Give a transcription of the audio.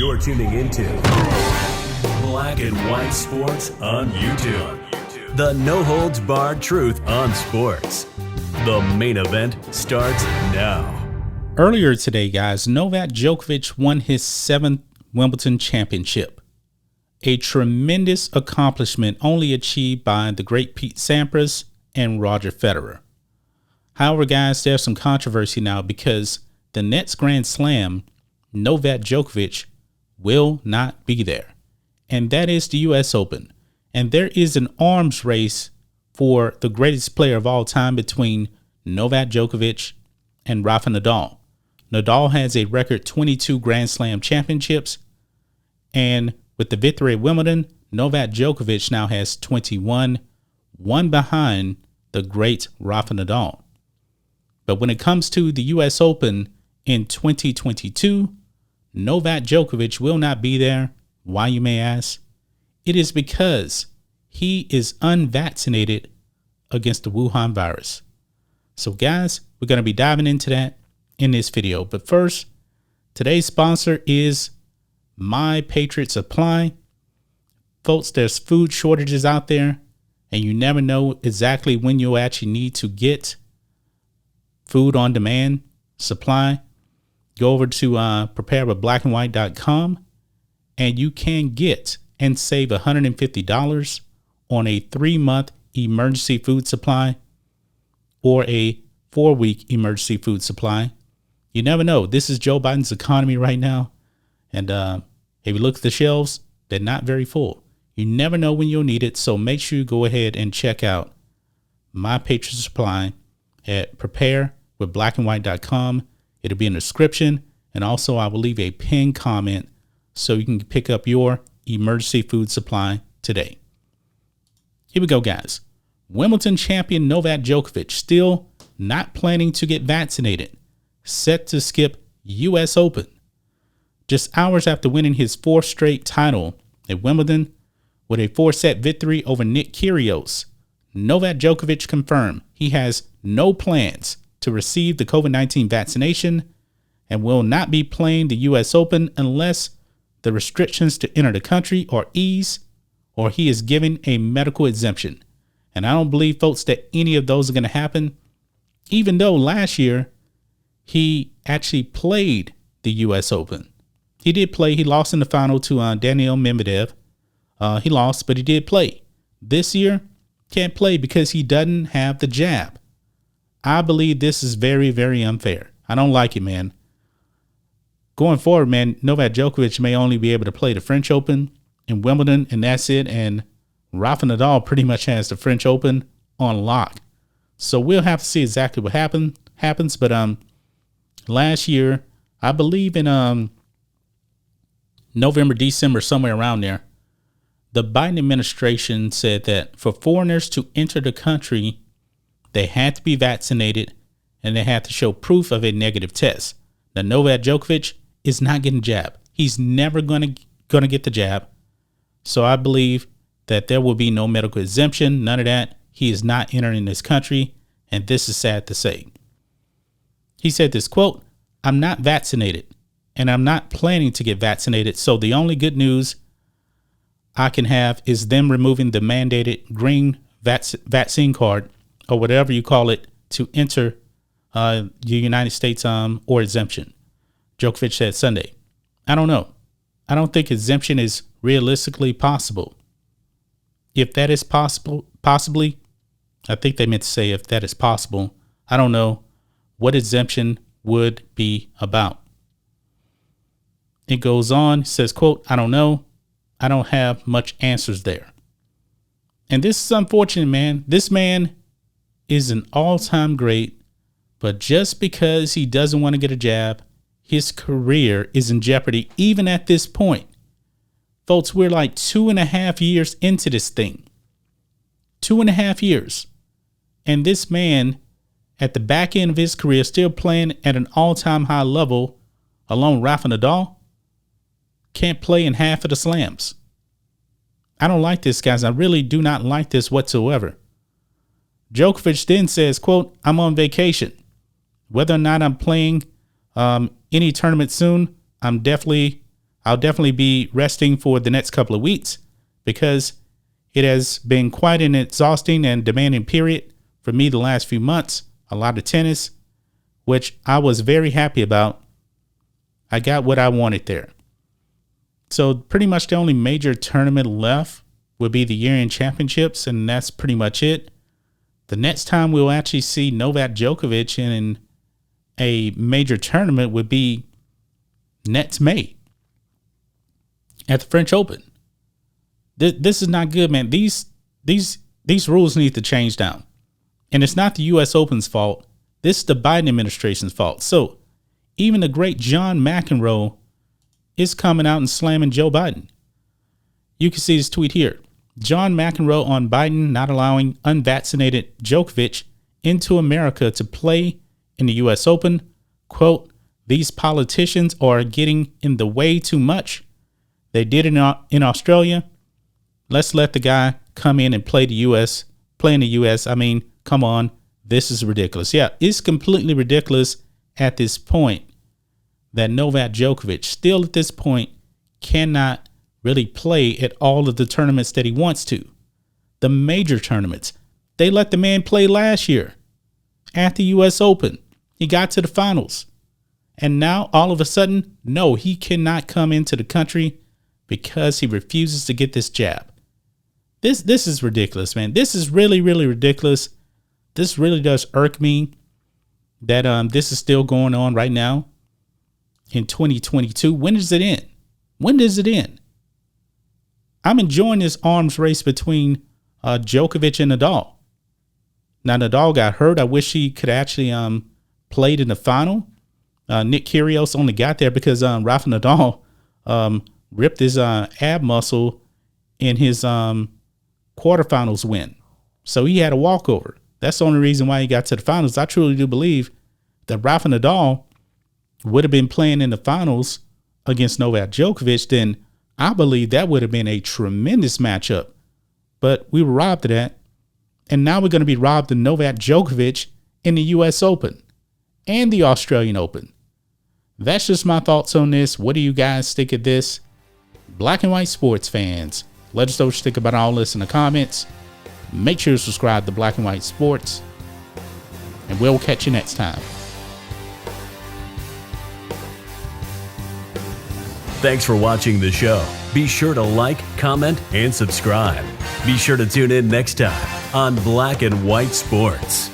You're tuning into Black and White Sports on YouTube. The no-holds-barred truth on sports. The main event starts now. Earlier today, guys, Novak Djokovic won his 7th Wimbledon championship. A tremendous accomplishment only achieved by the great Pete Sampras and Roger Federer. However, guys, there's some controversy now because the next Grand Slam, Novak Djokovic will not be there, and that is the U.S. Open. And there is an arms race for the greatest player of all time between Novak Djokovic and Rafa Nadal. Nadal has a record 22 Grand Slam championships, and with the victory at Wimbledon, Novak Djokovic now has 21, one behind the great Rafa Nadal. But when it comes to the U.S. Open in 2022, Novak Djokovic will not be there. Why, you may ask? It is because he is unvaccinated against the Wuhan virus. So guys, we're going to be diving into that in this video. But first, today's sponsor is my Patriot Supply. Folks, there's food shortages out there, and you never know exactly when you'll actually need to get food on demand supply. Go over to preparewithblackandwhite.com, and you can get and save $150 on a 3-month emergency food supply or a 4-week emergency food supply. You never know. This is Joe Biden's economy right now. And if you look at the shelves, they're not very full. You never know when you'll need it. So make sure you go ahead and check out my Patriot Supply at preparewithblackandwhite.com. It'll be in the description. And also I will leave a pinned comment so you can pick up your emergency food supply today. Here we go, guys. Wimbledon champion Novak Djokovic still not planning to get vaccinated, set to skip U.S. Open. Just hours after winning his 4th straight title at Wimbledon with a 4-set victory over Nick Kyrgios, Novak Djokovic confirmed he has no plans to receive the COVID-19 vaccination and will not be playing the U.S. Open unless the restrictions to enter the country are eased or he is given a medical exemption. And I don't believe, folks, that any of those are going to happen, even though last year he actually played the U.S. Open. He did play. He lost in the final to Daniil Medvedev. He lost, but he did play. This year, can't play because he doesn't have the jab. I believe this is very, very unfair. I don't like it, man. Going forward, man, Novak Djokovic may only be able to play the French Open in Wimbledon, and that's it. And Rafa Nadal pretty much has the French Open on lock. So we'll have to see exactly what happens. But last year, I believe in November, December, somewhere around there, the Biden administration said that for foreigners to enter the country, they had to be vaccinated and they had to show proof of a negative test. Now, Novak Djokovic is not getting jabbed. He's never going to get the jab. So I believe that there will be no medical exemption, none of that. He is not entering this country, and this is sad to say. He said this, quote, "I'm not vaccinated, and I'm not planning to get vaccinated, so the only good news I can have is them removing the mandated green vaccine card, or whatever you call it, to enter the United States or exemption," Djokovic said Sunday. I don't know. I don't think exemption is realistically possible. If that is possibly, I think they meant to say if that is possible, I don't know what exemption would be about. It goes on, says, quote, "I don't know. I don't have much answers there." And this is unfortunate, man. This man is an all-time great, but just because he doesn't want to get a jab, his career is in jeopardy even at this point. Folks, we're like 2.5 years into this thing. 2.5 years. And this man, at the back end of his career, still playing at an all-time high level, along Rafa Nadal, can't play in half of the slams. I don't like this, guys. I really do not like this whatsoever. Djokovic then says, quote, "I'm on vacation. Whether or not I'm playing any tournament soon, I'm I'll definitely be resting for the next couple of weeks because it has been quite an exhausting and demanding period for me the last few months. A lot of tennis, which I was very happy about. I got what I wanted there. So pretty much the only major tournament left would be the year-end championships, and that's pretty much it. The next time we'll actually see Novak Djokovic in a major tournament would be next May at the French Open. This is not good, man. These rules need to change down. And it's not the U.S. Open's fault. This is the Biden administration's fault. So even the great John McEnroe is coming out and slamming Joe Biden. You can see his tweet here. John McEnroe on Biden not allowing unvaccinated Djokovic into America to play in the U.S. Open. Quote, these politicians are getting in the way too much. They did it in Australia. Let's let the guy come in and play in the U.S. I mean, come on. This is ridiculous. Yeah, it's completely ridiculous at this point that Novak Djokovic still at this point cannot really play at all of the tournaments that he wants to. The major tournaments. They let the man play last year at the U.S. Open. He got to the finals. And now all of a sudden, no, he cannot come into the country because he refuses to get this jab. This is ridiculous, man. This is really, really ridiculous. This really does irk me that this is still going on right now in 2022. When does it end? When does it end? I'm enjoying this arms race between Djokovic and Nadal. Now, Nadal got hurt. I wish he could actually played in the final. Nick Kyrgios only got there because Rafa Nadal ripped his ab muscle in his quarterfinals win. So he had a walkover. That's the only reason why he got to the finals. I truly do believe that Rafa Nadal would have been playing in the finals against Novak Djokovic, then I believe that would have been a tremendous matchup. But we were robbed of that. And now we're going to be robbed of Novak Djokovic in the U.S. Open and the Australian Open. That's just my thoughts on this. What do you guys think of this? Black and white sports fans, let us know what you think about all this in the comments. Make sure to subscribe to Black and White Sports, and we'll catch you next time. Thanks for watching the show. Be sure to like, comment, and subscribe. Be sure to tune in next time on Black and White Sports.